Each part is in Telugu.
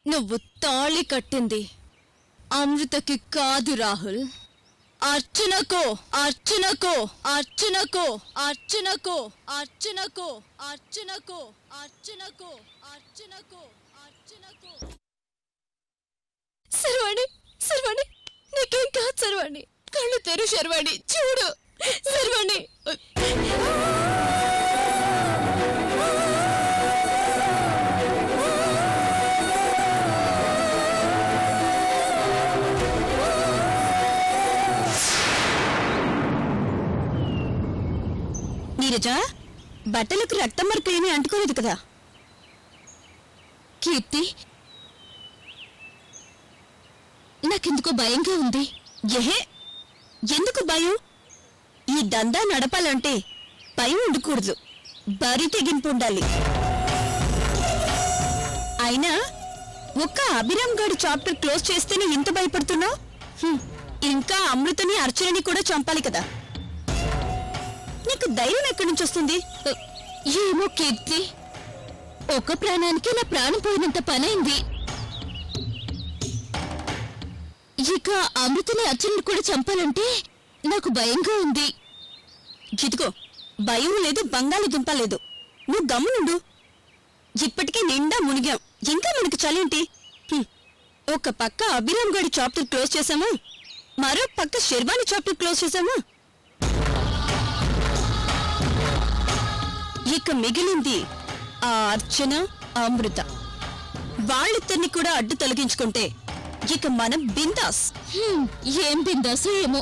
నువ్వు తాళి కట్టింది అమృతకి కాదు రాహుల్, అర్చనకో అర్చనకో అర్చనకో అర్చనకో అర్చనకో అర్చనకో అర్చనకో అర్చనకో అర్చనకో. శర్వాణి శర్వాణి నీకేం కాదు శర్వాణి, కళ్ళు తెరు శర్వాణి, చూడు శర్వాణి. నీరజా, బట్టలకు రక్తం మరక ఏమీ అంటుకోలేదు కదా? కీర్తి, నాకెందుకో భయంగా ఉంది. ఏహే, ఎందుకు భయం? ఈ దందా నడపాలంటే భయం ఉండకూడదు, బరి తెగింపు ఉండాలి. అయినా ఒక్క అభిరామ్ గారి చాప్టర్ క్లోజ్ చేస్తేనే ఇంత భయపడుతున్నావు? ఇంకా అమృతని అర్చనని కూడా చంపాలి కదా. నీకు ధైర్యం ఎక్కడి నుంచి వస్తుంది? ఏమో కీర్తి, ఒక ప్రాణానికి నా ప్రాణం పోయినంత పనైంది. ఇక అమృతని అర్చనని కూడా చంపాలంటే నాకు భయంగా ఉంది. ఇదిగో, భయం లేదు, బంగాళదుంప లేదు. నువ్వు గమ్మునుండు. ఇప్పటికే నిండా మునిగాం, ఇంకా మనకి చలేంటి? ఒక పక్క అభిరామ్ గారి చాప్టర్ క్లోజ్ చేశాము, మరో పక్క శర్వాణి చాప్టర్ క్లోజ్ చేశాము. ఇక మిగిలింది ఆ అర్చన, అమృత. వాళ్ళిద్దరిని కూడా అడ్డు తొలగించుకుంటే ఇక మనం బిందాస్. ఏం బిందాసు ఏమో.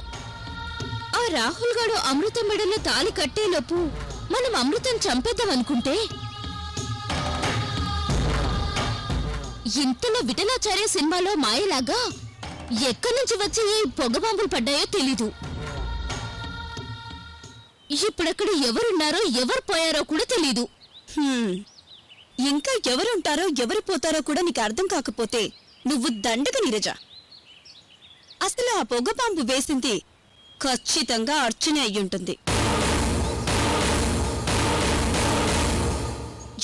ఆ రాహుల్ గాడు అమృత మెడలో తాళి కట్టేలోపు మనం అమృతం చంపేద్దాం అనుకుంటే ఇంతలో విఠలాచార్య సినిమాలో మాయలాగా ఎక్కడి నుంచి వచ్చి ఏ పొగ బాంబులు పడ్డాయో తెలీదు. ఇప్పుడక్కడ ఎవరున్నారో ఎవరు పోయారో కూడా తెలీదు. ఇంకా ఎవరుంటారో ఎవరు పోతారో కూడా నీకు అర్థం కాకపోతే నువ్వు దండగ నీరజ. అసలు ఆ పొగ బాంబు వేసింది ఖచ్చితంగా అర్చనే అయ్యుంటుంది.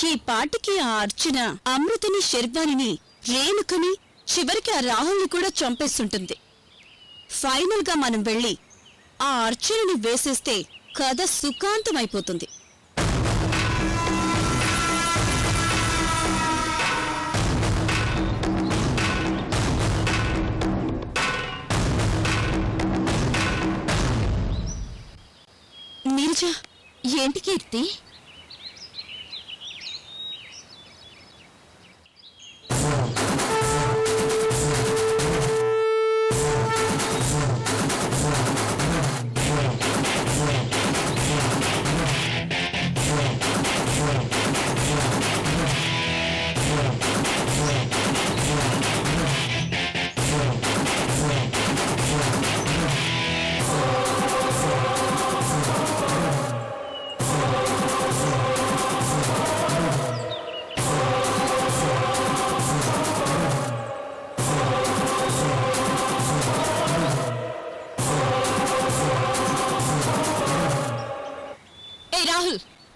ఈ పాటికి ఆ అర్చన అమృతని, శర్వాణిని, రేణుకని, చివరికి ఆ రాహుల్ని కూడా చంపేస్తుంటుంది. ఫైనల్ గా మనం వెళ్ళి ఆ అర్చనని వేసేస్తే కథ సుఖాంతమైపోతుంది. నీరజ, ఏంటి కీర్తి?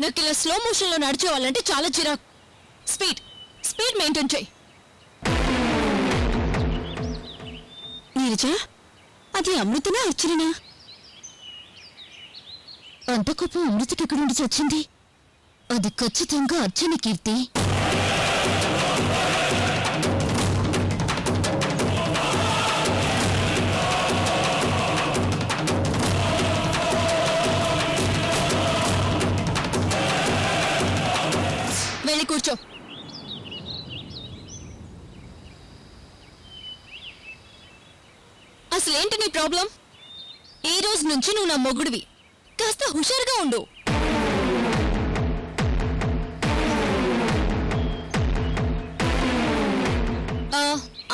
నాకు ఇలా స్లో మోషన్ లో నడిచేవాళ్ళంటే చాలా చిరాకు. స్పీడ్ మెయింటైన్ చేయి. నీరజ, అది అమృతనా అర్చననా? అంత కోపం అమృతకి ఎక్కడి నుంచి వచ్చింది? అది ఖచ్చితంగా అర్చన కీర్తి. వెళ్ళి కూర్చో. అసలేంటి నీ ప్రాబ్లం? ఈ రోజు నుంచి నువ్వు నా మొగుడివి, కాస్త హుషారుగా ఉండు.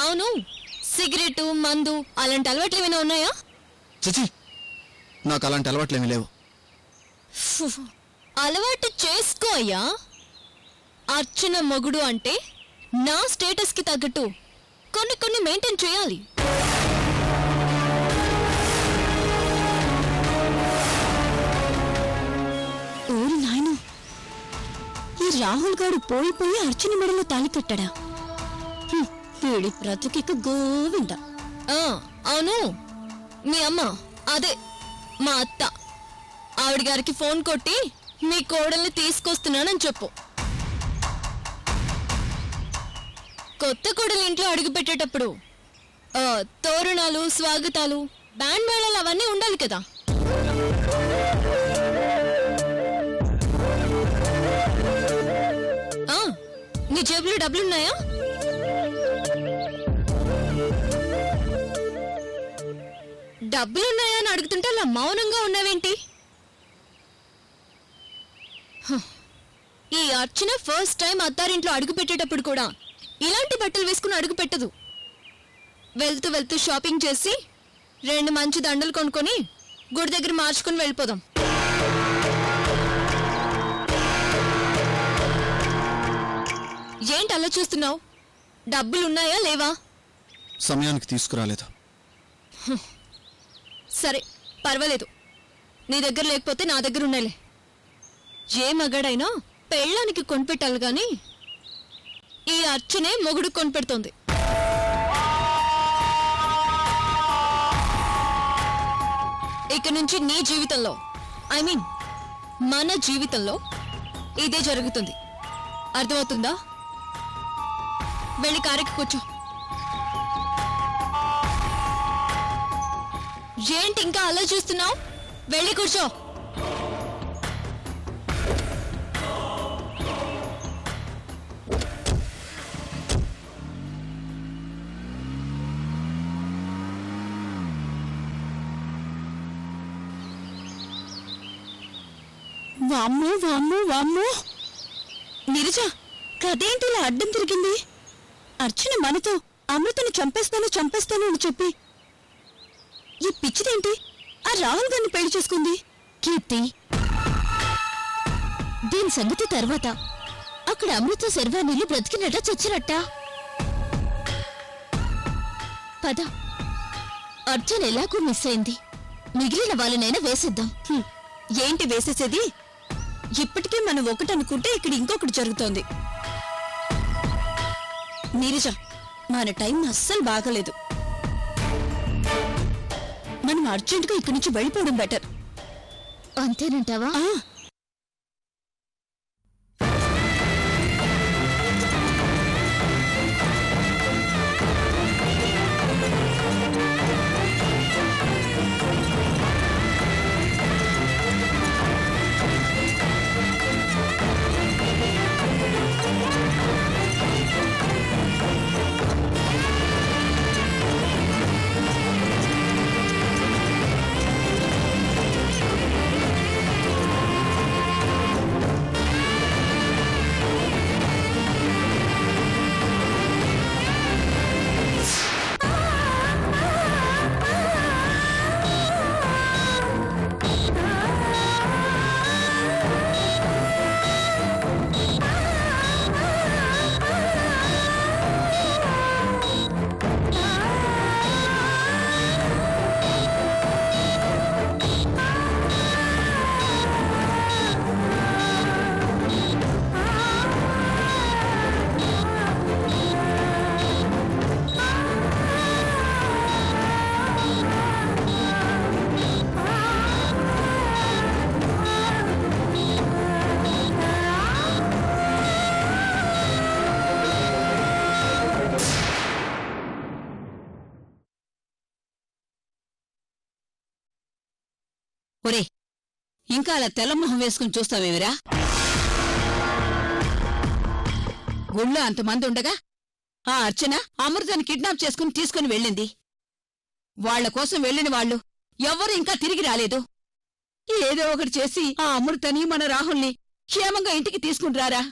అవును, సిగరెట్, మందు అలాంటి అలవాట్లు ఏమైనా ఉన్నాయా? చిచి, నాకు అలాంటి అలవాట్లు ఏమీ లేవు. అలవాటు చేసుకో అయ్యా. అర్చన మొగుడు అంటే నా స్టేటస్ కి తగ్గట్టు కొన్ని మెయింటైన్ చేయాలి. ఓరి నాయన, ఈ రాహుల్ గారు పోయి అర్చన మెడలో తాళి కట్టాడా? వీడి బ్రతుకిక గోవింద. అవును, మీ అమ్మ అదే మా అత్త ఆవిడ గారికి ఫోన్ కొట్టి మీ కోడల్ని తీసుకొస్తున్నానని చెప్పు. కొత్త కోడలు ఇంట్లో అడుగు పెట్టేటప్పుడు తోరణాలు, స్వాగతాలు, బ్యాండ్ మేళాలు అవన్నీ ఉండాలి కదా. నీ జేబులో డబ్బులున్నాయా? డబ్బులున్నాయా అని అడుగుతుంటే అలా మౌనంగా ఉన్నావేంటి? ఈ అర్చన ఫస్ట్ టైం అత్తారింట్లో అడుగు పెట్టేటప్పుడు కూడా ఇలాంటి బట్టలు వేసుకుని అడుగు పెట్టదు. వెళ్తూ వెళ్తూ షాపింగ్ చేసి 2 మంచి దండలు కొనుక్కొని గుడి దగ్గర మార్చుకుని వెళ్ళిపోదాం. ఏంటి అలా చూస్తున్నావు? డబ్బులున్నాయా లేవా? సమయానికి తీసుకురాలేదు. సరే పర్వాలేదు, నీ దగ్గర లేకపోతే నా దగ్గర ఉన్నాయిలే. ఏ మగాడైనా పెళ్ళానికి కొనిపెట్టాలి గాని ఈ అర్చనే మొగుడు కొనిపెడుతోంది. ఇక నుంచి నీ జీవితంలో, ఐ మీన్ మన జీవితంలో ఇదే జరుగుతుంది. అర్థమవుతుందా? వెళ్ళి కారెక్కి కూర్చో. ఏంటి ఇంకా అలా చూస్తున్నావు? వెళ్ళి కూర్చో. వామ్మో వామ్మో వామ్మో, నీరజ కదేంటి ఇలా అడ్డం తిరిగింది? అర్చన మనతో అమృతను చంపేస్తాను అని చెప్పి ఈ పిచ్చిదేంటి ఆ రాహుల్ గారిని పెళ్లి చేసుకుంది? కీర్తి, దీని సంగతి తర్వాత. అక్కడ అమృత శర్వాణీలు బ్రతికినట్ట చచ్చినట్ట. పద, అర్చన ఎలాగూ మిస్ అయింది, మిగిలిన వాళ్ళనైనా వేసేద్దాం. ఏంటి వేసేసేది? ఇప్పటికే మనం ఒకటి అనుకుంటే ఇక్కడ ఇంకొకటి జరుగుతోంది. నీరజ, మన టైం అస్సలు బాగలేదు. మనం అర్జెంటుగా ఇక్కడి నుంచి వెళ్ళిపోవడం బెటర్. అంతేనంటావా? ఒరే, ఇంకా అలా తెల్లమొహం వేసుకుని చూస్తావేమిరా? గుళ్ళో అంతమంది ఉండగా ఆ అర్చన అమృతని కిడ్నాప్ తీసుకుని వెళ్ళింది. వాళ్ల కోసం వెళ్ళిన వాళ్ళు ఎవ్వరూ ఇంకా తిరిగి రాలేదు. ఏదో ఒకటి చేసి ఆ అమృతని మన రాహుల్ని క్షేమంగా ఇంటికి తీసుకుని రారా.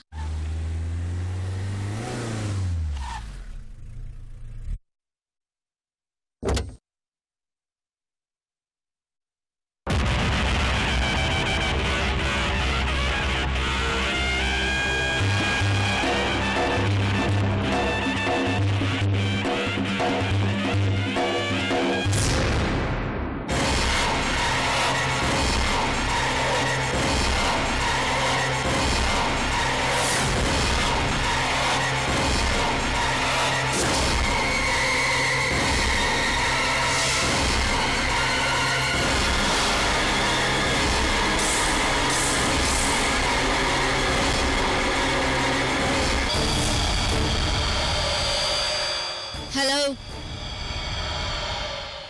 హలో,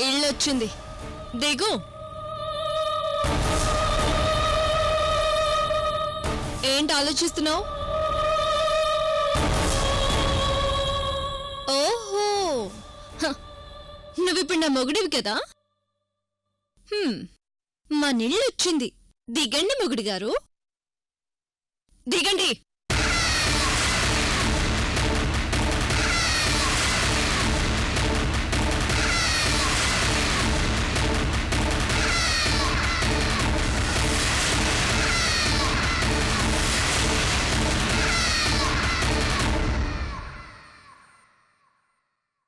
ఇళ్ళొచ్చింది, దిగు. ఏంటి ఆలోచిస్తున్నావు? ఓహో, నువ్విప్పుడు నా మొగుడివి కదా. మా నీళ్ళొచ్చింది, దిగండి మొగుడి గారు, దిగండి.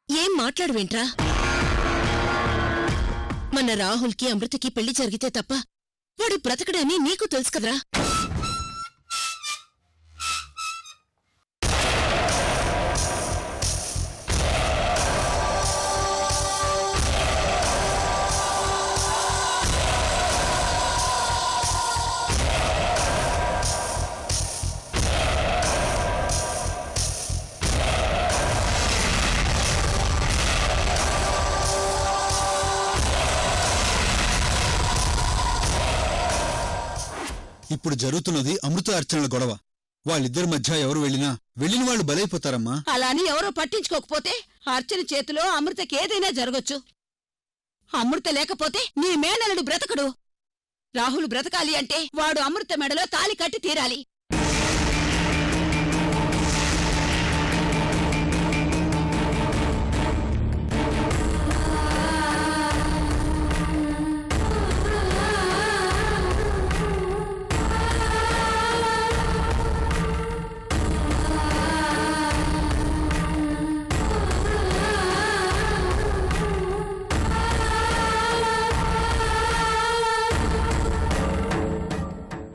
ఏం మాట్లాడువేంట్రా? మన రాహుల్కి అమృతకి పెళ్లి జరిగితే తప్ప వాడు బ్రతకడని నీకు తెలుసు కదరా. ఇప్పుడు జరుగుతున్నది అమృత అర్చనల గొడవ. వాళ్ళిద్దరి మధ్య ఎవరు వెళ్ళిన వాళ్ళు బలైపోతారమ్మా. అలా అని ఎవరో పట్టించుకోకపోతే అర్చన చేతిలో అమృతకేదైనా జరగొచ్చు. అమృత లేకపోతే నీ మేనలుడు బ్రతకడు. రాహుల్ బ్రతకాలి అంటే వాడు అమృత మెడలో తాళి కట్టి తీరాలి.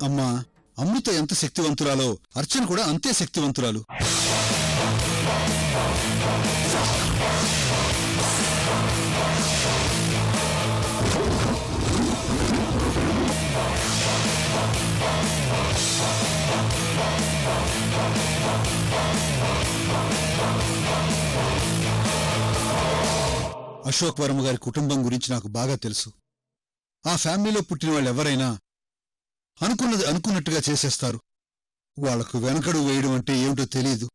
అమ్మా, అమృత ఎంత శక్తివంతురాలో అర్చన కూడా అంతే శక్తివంతురాలు. అశోక్ వర్మ గారి కుటుంబం గురించి నాకు బాగా తెలుసు. ఆ ఫ్యామిలీలో పుట్టిన వాళ్ళెవరైనా అనుకున్నది అనుకున్నట్టుగా చేసేస్తారు. వాళ్లకు వెనకడు వేయడం అంటే ఏమిటో తెలీదు.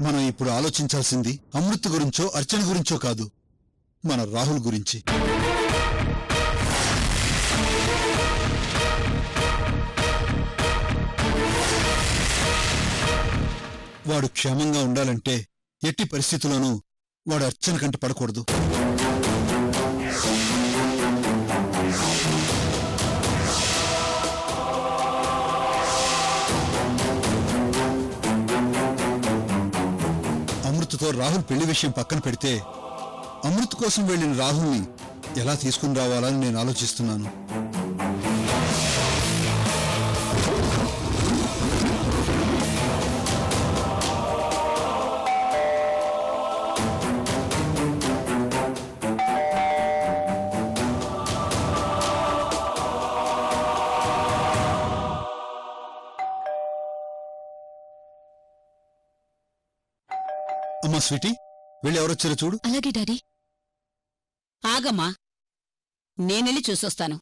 మనం ఇప్పుడు ఆలోచించాల్సింది అమృత గురించో అర్చన గురించో కాదు, మన రాహుల్ గురించి. వాడు క్షేమంగా ఉండాలంటే ఎట్టి పరిస్థితుల్లోనూ వాడు అర్చన కంట పడకూడదు. అమృతతో రాహుల్ పెళ్లి విషయం పక్కన పెడితే అమృత్ కోసం వెళ్లిన రాహుల్ని ఎలా తీసుకుని రావాలని నేను ఆలోచిస్తున్నాను. అమ్మా స్వీటీ, వెళ్ళి ఎవరొచ్చారో చూడు. అలాగే డాడీ. ఆగమ్మా, నేనెళ్ళి చూసొస్తాను.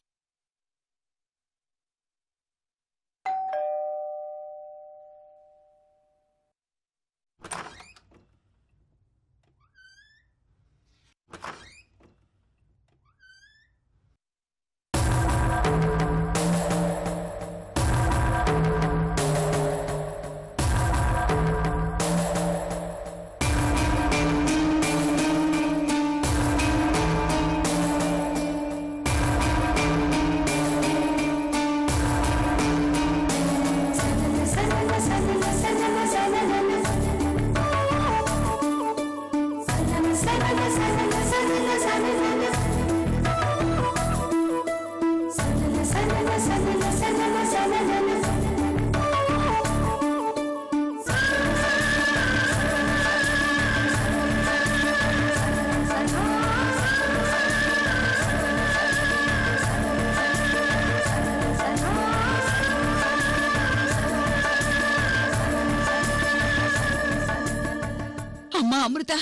అమృత,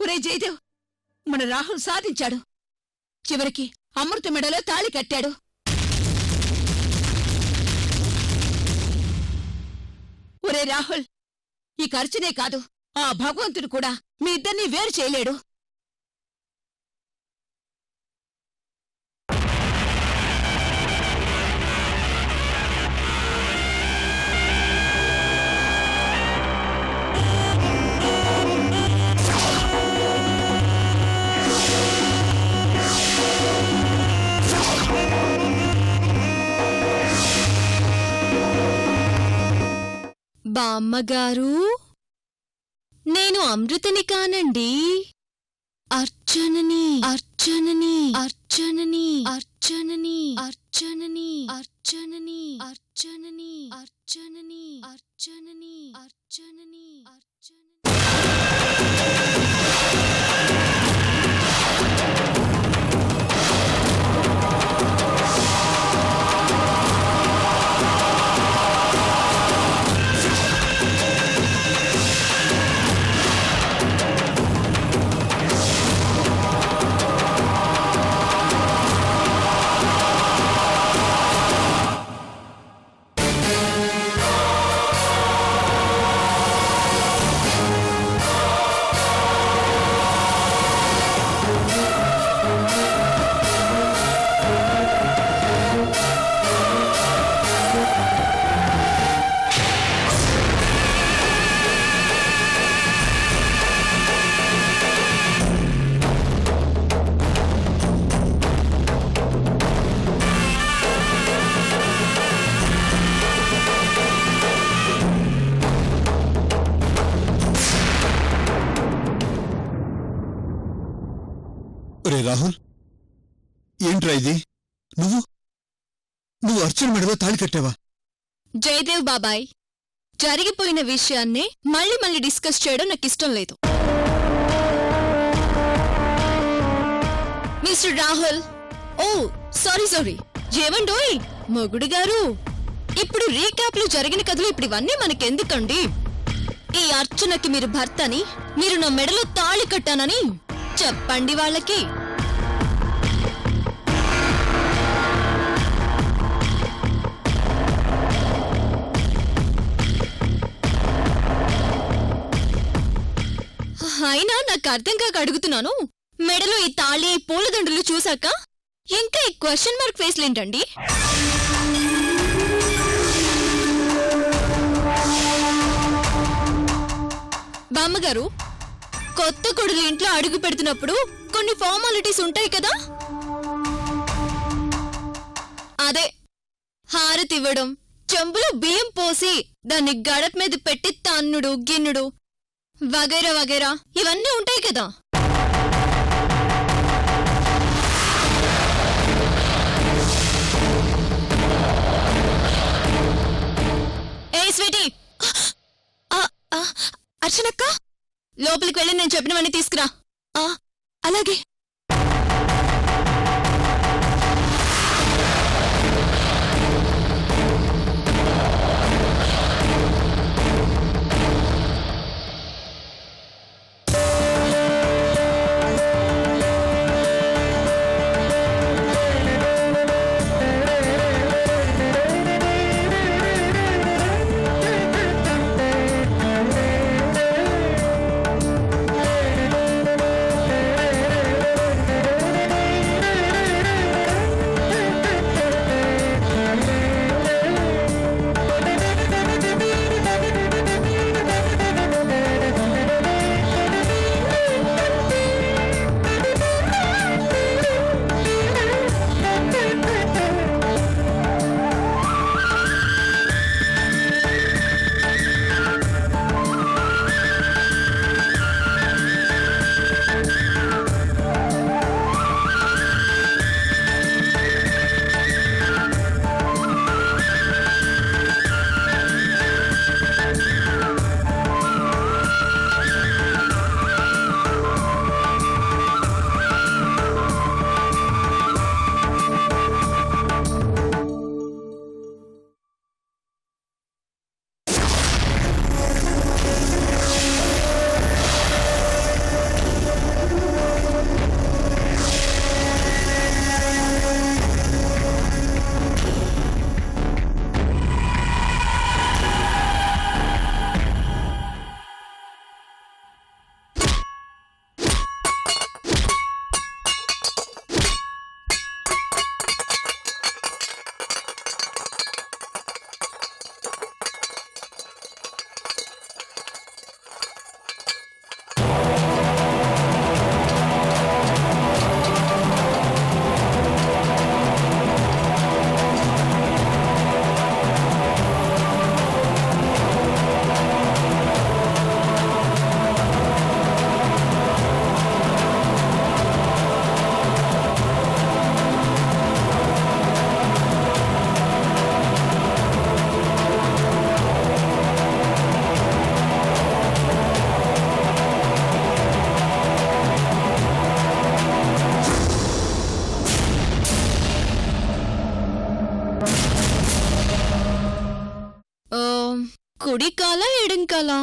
ఒరే జయదేవ్, మన రాహుల్ సాధించాడు. చివరికి అమృత మెడలో తాళి కట్టాడు. ఒరే రాహుల్, ఈ ఖర్చునే కాదు, ఆ భగవంతుడు కూడా మీ ఇద్దరినీ వేరు చేయలేడు. బామ్మగారు, నేను అమృతని కానండి, అర్చనని అర్చనని అర్చనని అర్చనని అర్చనని అర్చనని అర్చనని అర్చనని అర్చనని అర్చనని అర్చనని. రే రాహుల్, ఏంట్రా ఇది? నువ్వు అర్చన మెడలో తాళి కట్టావా? జయదేవ్ బాబాయ్, జరిగిపోయిన విషయాన్ని మళ్ళీ మళ్ళీ డిస్కస్ చేయడం నాకిష్టం లేదు. మిస్టర్ రాహుల్, ఓ సారీ, ఏమండోయ్ మొగుడు గారు, ఇప్పుడు రీక్యాప్లు జరిగిన కథలు ఇప్పుడు ఇవన్నీ మనకెందుకండి? ఈ అర్చనకి మీరు భర్తని, మీరు నా మెడలో తాళి కట్టానని చెప్పండి వాళ్ళకి. అయినా నాకు అర్థం కాక అడుగుతున్నాను, మెడలో ఈ తాళి పూలదండలు చూశాక ఇంకా ఈ క్వశ్చన్ మార్క్ ఫేస్లేంటండి? బామ్మగారు, కొత్త కొడులు ఇంట్లో అడుగు పెడుతున్నప్పుడు కొన్ని ఫార్మాలిటీస్ ఉంటాయి కదా. అదే హారతి ఇవ్వడం, చెంబులో బియ్యం పోసి దాన్ని గడప మీద పెట్టి తన్నుడు, గిన్నుడు వగైరా వగైరా ఇవన్నీ ఉంటాయి కదా. ఏ స్వీటీ, అర్చనక్క, లోపలికి వెళ్ళి నేను చెప్పినవన్నీ తీసుకురా. అలాగే. కుడి కాలా ఎడం కాలా?